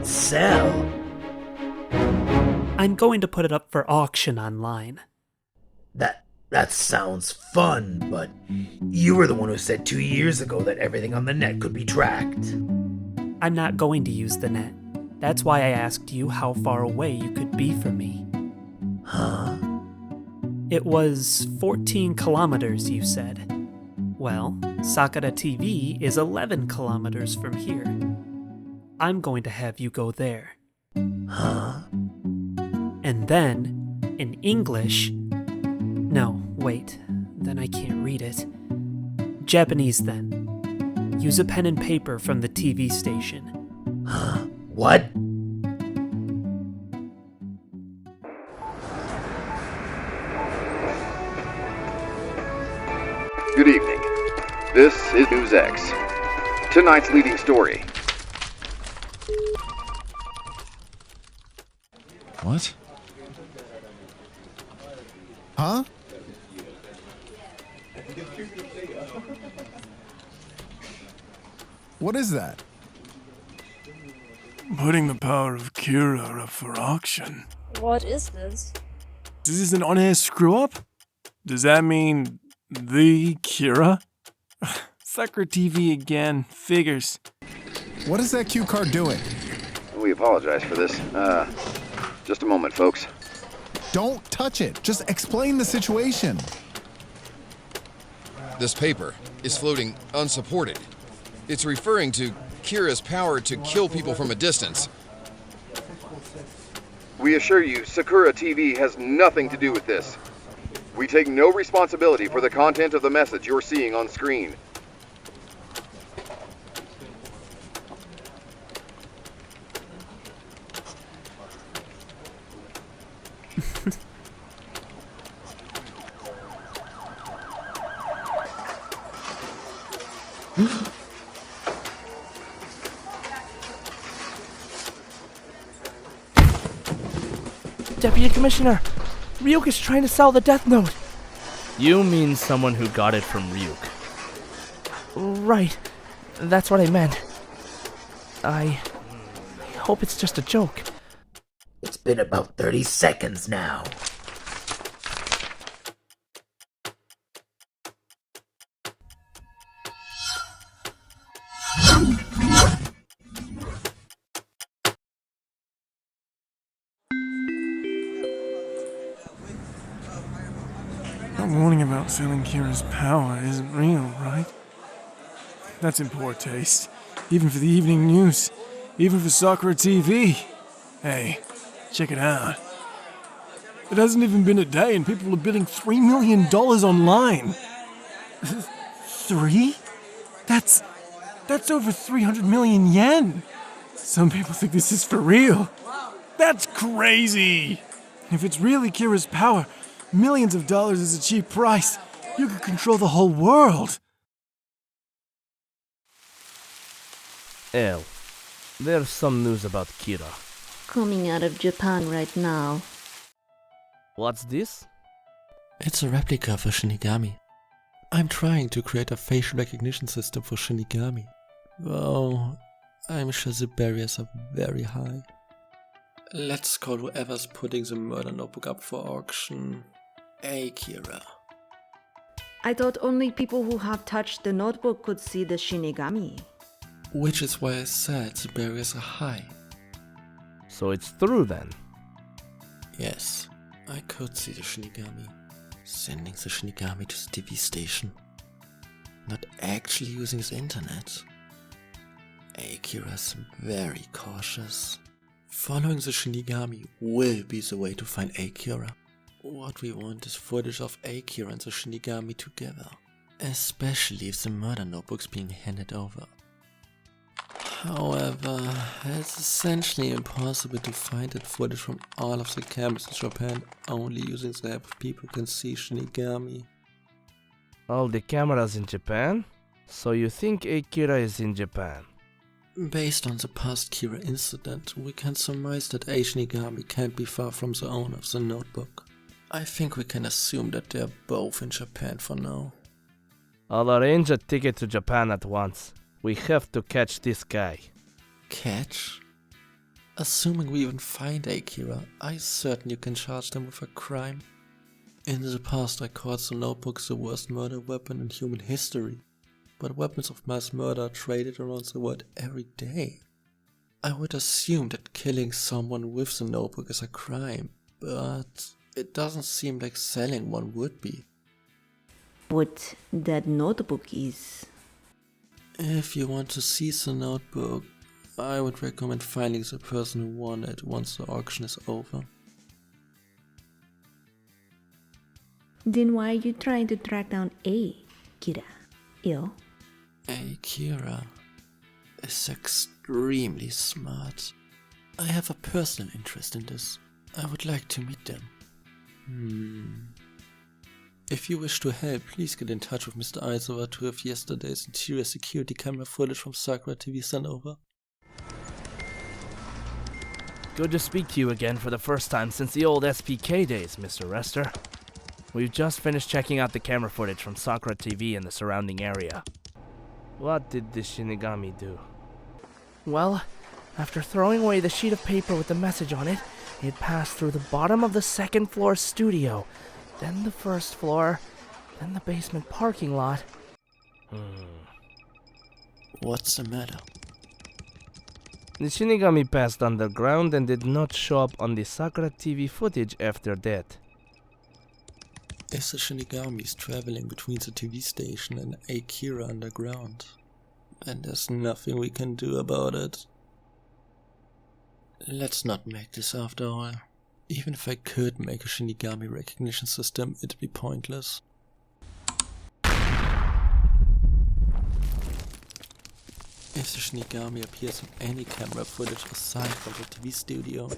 Sell? I'm going to put it up for auction online. That sounds fun, but you were the one who said 2 years ago that everything on the net could be tracked. I'm not going to use the net. That's why I asked you how far away you could be from me. Huh? It was 14 kilometers, you said. Well, Sakura TV is 11 kilometers from here. I'm going to have you go there. Huh? And then, in English... No, wait, then I can't read it. Japanese then. Use a pen and paper from the TV station. Huh? What? Good evening. This is News X. Tonight's leading story. What? Huh? What is that? Putting the power of Kira up for auction. What is this? Is this an on-air screw-up? Does that mean the Kira? Sakura TV again. Figures. What is that cue card doing? We apologize for this. Just a moment, folks. Don't touch it. Just explain the situation. This paper is floating unsupported. It's referring to Kira's power to kill people from a distance. We assure you, Sakura TV has nothing to do with this. We take no responsibility for the content of the message you're seeing on screen. Deputy Commissioner, Ryuk is trying to sell the Death Note. You mean someone who got it from Ryuk? Right. That's what I meant. I hope it's just a joke. It's been about 30 seconds now. That warning about selling Kira's power isn't real, right? That's in poor taste. Even for the evening news. Even for Sakura TV. Hey, check it out. It hasn't even been a day and people are bidding $3 million online. 3? That's over 300 million yen. Some people think this is for real. That's crazy. If it's really Kira's power, millions of dollars is a cheap price. You could control the whole world. El, there's some news about Kira. Coming out of Japan right now. What's this? It's a replica for Shinigami. I'm trying to create a facial recognition system for Shinigami. Though, I'm sure the barriers are very high. Let's call whoever's putting the murder notebook up for auction Akira. I thought only people who have touched the notebook could see the Shinigami. Which is why I said the barriers are high. So it's true then? Yes, I could see the Shinigami. Sending the Shinigami to the TV station. Not actually using the internet. Akira's very cautious. Following the Shinigami will be the way to find Akira. What we want is footage of Akira and the Shinigami together. Especially if the murder notebook's being handed over. However, it's essentially impossible to find that footage from all of the cameras in Japan only using the app people can see Shinigami. All the cameras in Japan? So you think Akira is in Japan? Based on the past Kira incident, we can surmise that A Shinigami can't be far from the owner of the notebook. I think we can assume that they're both in Japan for now. I'll arrange a ticket to Japan at once. We have to catch this guy. Catch? Assuming we even find Akira, I certainly can charge them with a crime. In the past I called the notebook the worst murder weapon in human history, but weapons of mass murder are traded around the world every day. I would assume that killing someone with the notebook is a crime, but it doesn't seem like selling one would be. But that notebook is... If you want to seize the notebook, I would recommend finding the person who won it once the auction is over. Then why are you trying to track down Akira? Akira is extremely smart. I have a personal interest in this. I would like to meet them. If you wish to help, please get in touch with Mr. Aizawa to have yesterday's interior security camera footage from Sakura TV sent over. Good to speak to you again for the first time since the old SPK days, Mr. Rester. We've just finished checking out the camera footage from Sakura TV and the surrounding area. What did the Shinigami do? Well, after throwing away the sheet of paper with the message on it, it passed through the bottom of the second floor studio, then the first floor, then the basement parking lot. What's the matter? The Shinigami passed underground and did not show up on the Sakura TV footage after that. If the Shinigami is traveling between the TV station and Akira underground, then there's nothing we can do about it. Let's not make this after all. Even if I could make a Shinigami recognition system, it'd be pointless. If the Shinigami appears in any camera footage aside from the TV studio,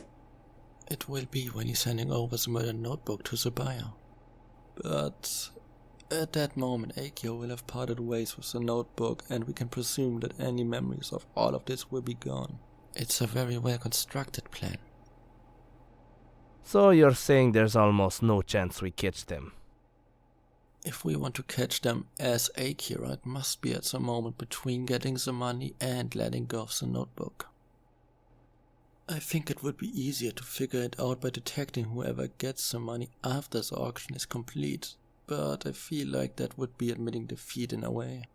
it will be when he's handing over the murder notebook to the buyer. But at that moment Akira will have parted ways with the notebook, and we can presume that any memories of all of this will be gone. It's a very well constructed plan. So you're saying there's almost no chance we catch them? If we want to catch them as Akira, it must be at the moment between getting the money and letting go of the notebook. I think it would be easier to figure it out by detecting whoever gets the money after the auction is complete, but I feel like that would be admitting defeat in a way.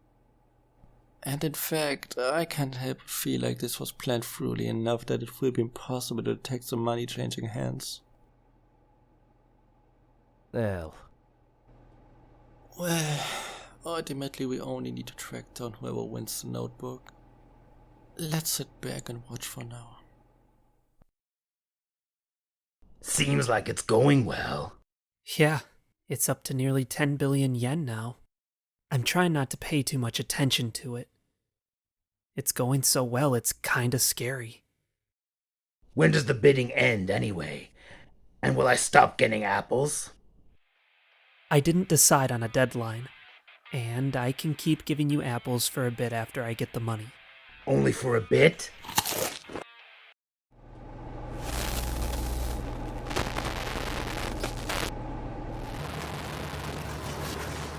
And in fact, I can't help but feel like this was planned thoroughly enough that it will be impossible to detect the money changing hands. Well, ultimately we only need to track down whoever wins the notebook. Let's sit back and watch for now. Seems like it's going well. Yeah, it's up to nearly 10 billion yen now. I'm trying not to pay too much attention to it. It's going so well, it's kinda scary. When does the bidding end, anyway? And will I stop getting apples? I didn't decide on a deadline, and I can keep giving you apples for a bit after I get the money. Only for a bit?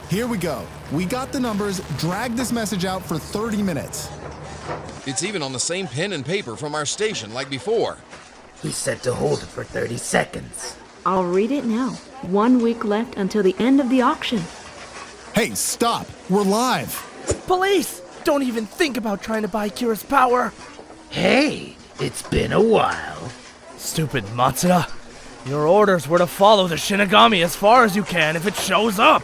Here we go. We got the numbers. Drag this message out for 30 minutes. It's even on the same pen and paper from our station like before. He's set to hold it for 30 seconds. I'll read it now. 1 week left until the end of the auction. Hey, stop. We're live. Police! Don't even think about trying to buy Kira's power. Hey, it's been a while. stupid Matsuda. Your orders were to follow the Shinigami as far as you can if it shows up.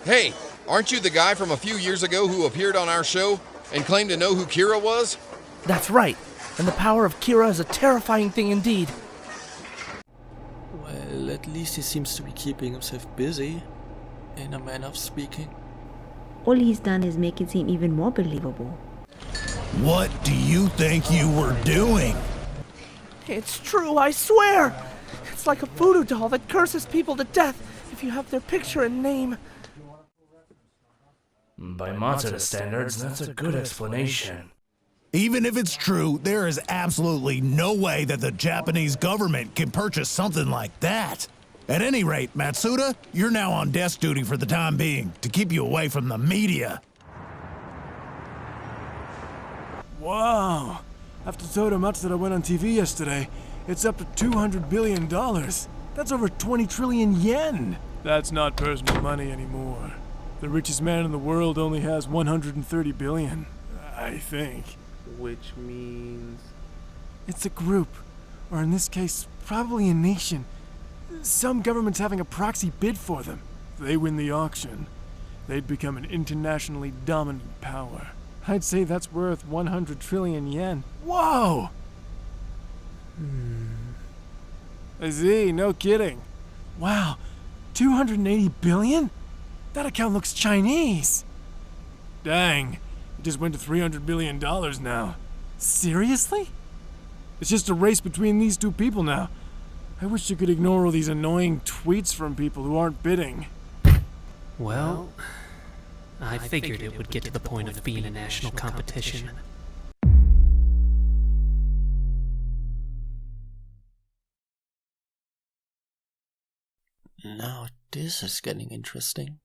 Hey, aren't you the guy from a few years ago who appeared on our show and claimed to know who Kira was? That's right. And the power of Kira is a terrifying thing indeed. Well, at least he seems to be keeping himself busy, in a manner of speaking. All he's done is make it seem even more believable. What do you think you were doing? It's true, I swear! It's like a voodoo doll that curses people to death if you have their picture and name. By Matsuda standards, that's a good explanation. Even if it's true, there is absolutely no way that the Japanese government can purchase something like that. At any rate, Matsuda, you're now on desk duty for the time being, to keep you away from the media. Wow, After HoodlaMutt said I went on TV yesterday, it's up to $200 billion. That's over 20 trillion yen. That's not personal money anymore. The richest man in the world only has 130 billion, I think. Which means... It's a group, or in this case, probably a nation. Some government's having a proxy bid for them. If they win the auction, they'd become an internationally dominant power. I'd say that's worth 100 trillion yen. Whoa! I see, no kidding. Wow, 280 billion? That account looks Chinese. Dang, it just went to $300 billion now. Seriously? It's just a race between these two people now. I wish you could ignore all these annoying tweets from people who aren't bidding. Well, I figured it would get to the point of being a national competition. Now this is getting interesting.